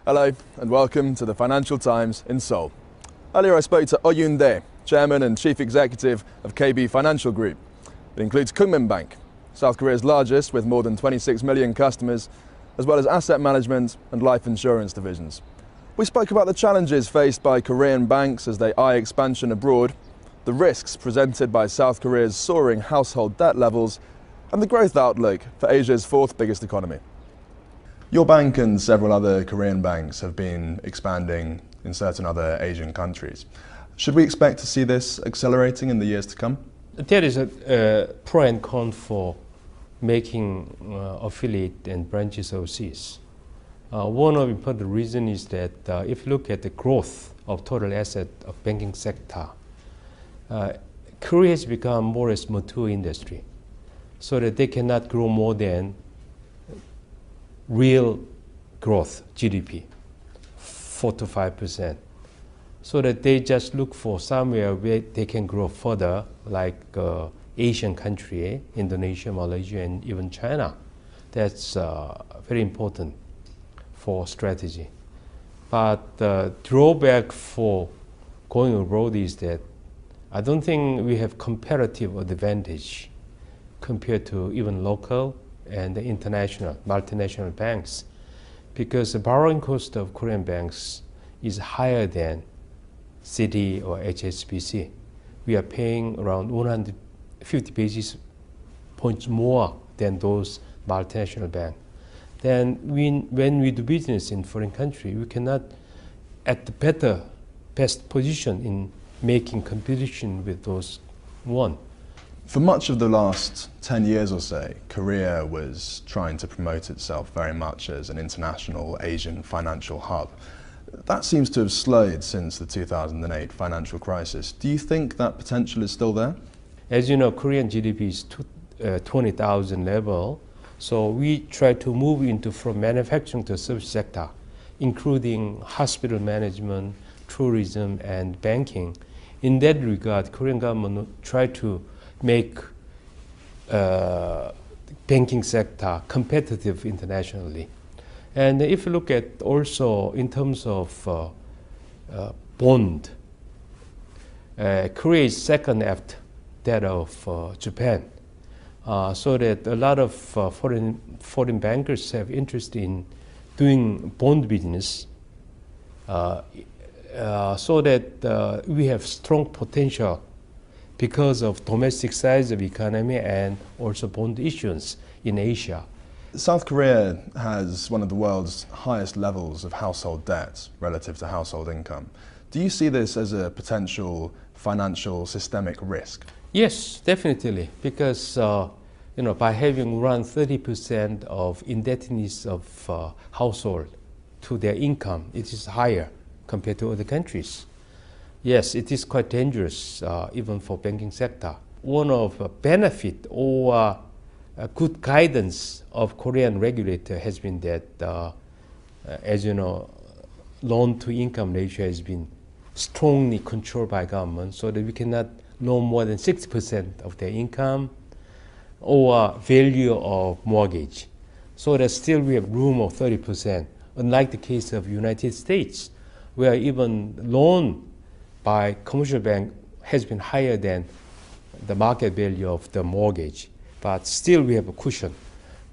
Hello and welcome to the Financial Times in Seoul. Earlier I spoke to Oh Yoon-dae, Chairman and Chief Executive of KB Financial Group. It includes Kookmin Bank, South Korea's largest with more than 26 million customers, as well as asset management and life insurance divisions. We spoke about the challenges faced by Korean banks as they eye expansion abroad, the risks presented by South Korea's soaring household debt levels, and the growth outlook for Asia's fourth biggest economy. Your bank and several other Korean banks have been expanding in certain other Asian countries. Should we expect to see this accelerating in the years to come? There is a pro and con for making affiliate and branches overseas. One of the important reasons is that if you look at the growth of total asset of banking sector, Korea has become more or less mature industry, so that they cannot grow more than real growth, GDP, 4 to 5%. So that they just look for somewhere where they can grow further, like Asian country, Indonesia, Malaysia, and even China. That's very important for strategy. But the drawback for going abroad is that I don't think we have comparative advantage compared to even local and the international, multinational banks, because the borrowing cost of Korean banks is higher than Citi or HSBC. We are paying around 150 basis points more than those multinational banks. Then when we do business in foreign country, we cannot at the best position in making competition with those one. For much of the last 10 years or so, Korea was trying to promote itself very much as an international Asian financial hub. That seems to have slowed since the 2008 financial crisis. Do you think that potential is still there? As you know, Korean GDP is 20,000 level, so we try to move into from manufacturing to service sector, including hospital management, tourism, and banking. In that regard, Korean government try to make banking sector competitive internationally. And if you look at also in terms of bond, Korea is second after that of Japan. So that a lot of foreign bankers have interest in doing bond business, so that we have strong potential because of domestic size of economy and also bond issuance in Asia. South Korea has one of the world's highest levels of household debt relative to household income. Do you see this as a potential financial systemic risk? Yes, definitely, because by having around 30% of indebtedness of household to their income, it is higher compared to other countries. Yes, it is quite dangerous, even for banking sector. One of the benefit or good guidance of Korean regulator has been that, as you know, loan-to-income ratio has been strongly controlled by government, so that we cannot loan more than 60% of their income or value of mortgage. So that still we have room of 30%, unlike the case of United States, where even loan by commercial bank has been higher than the market value of the mortgage, but still we have a cushion.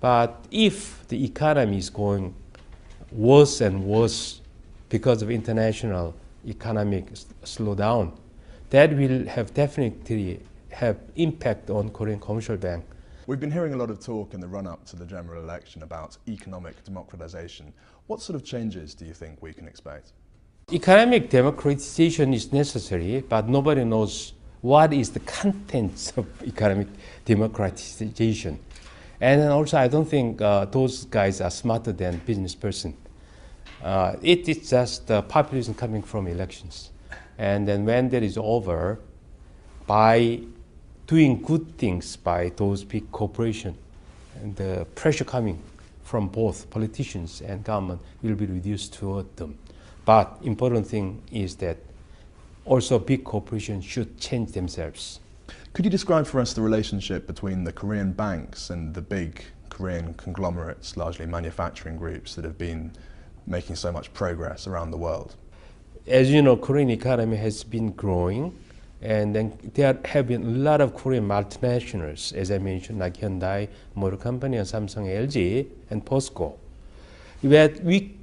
But if the economy is going worse and worse because of international economic slowdown, that will have definitely have impact on Korean commercial bank. We've been hearing a lot of talk in the run-up to the general election about economic democratization. What sort of changes do you think we can expect? Economic democratization is necessary, but nobody knows what is the contents of economic democratization. And then also, I don't think those guys are smarter than business person. It is just populism coming from elections. And then when that is over, by doing good things by those big corporations, and the pressure coming from both politicians and government will be reduced toward them. But important thing is that also big corporations should change themselves. Could you describe for us the relationship between the Korean banks and the big Korean conglomerates, largely manufacturing groups, that have been making so much progress around the world? As you know, Korean economy has been growing, and then there have been a lot of Korean multinationals, as I mentioned, like Hyundai Motor Company, and Samsung, LG, and POSCO. That we,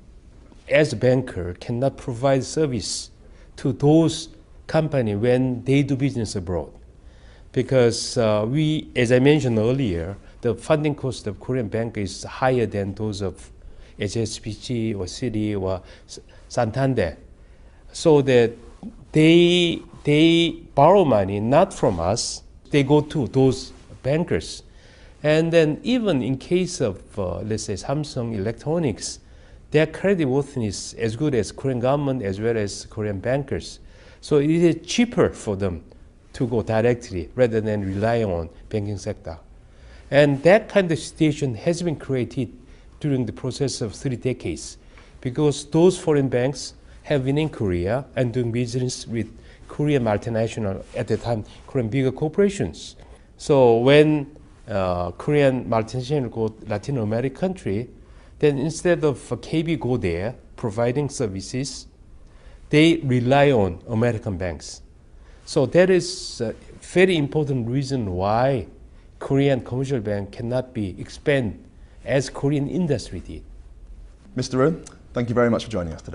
as a banker, cannot provide service to those companies when they do business abroad, because we, as I mentioned earlier, the funding cost of Korean bank is higher than those of HSBC or Citi or Santander. So that they borrow money not from us, they go to those bankers. And then even in case of, let's say, Samsung Electronics, their credit worthiness is as good as Korean government as well as Korean bankers. So it is cheaper for them to go directly rather than relying on banking sector. And that kind of situation has been created during the process of 3 decades, because those foreign banks have been in Korea and doing business with Korean multinational, at the time, Korean bigger corporations. So when Korean multinational go Latin American country, then instead of KB go there providing services, they rely on American banks. So that is a very important reason why Korean commercial bank cannot be expanded as Korean industry did. Mr. Roon, thank you very much for joining us today.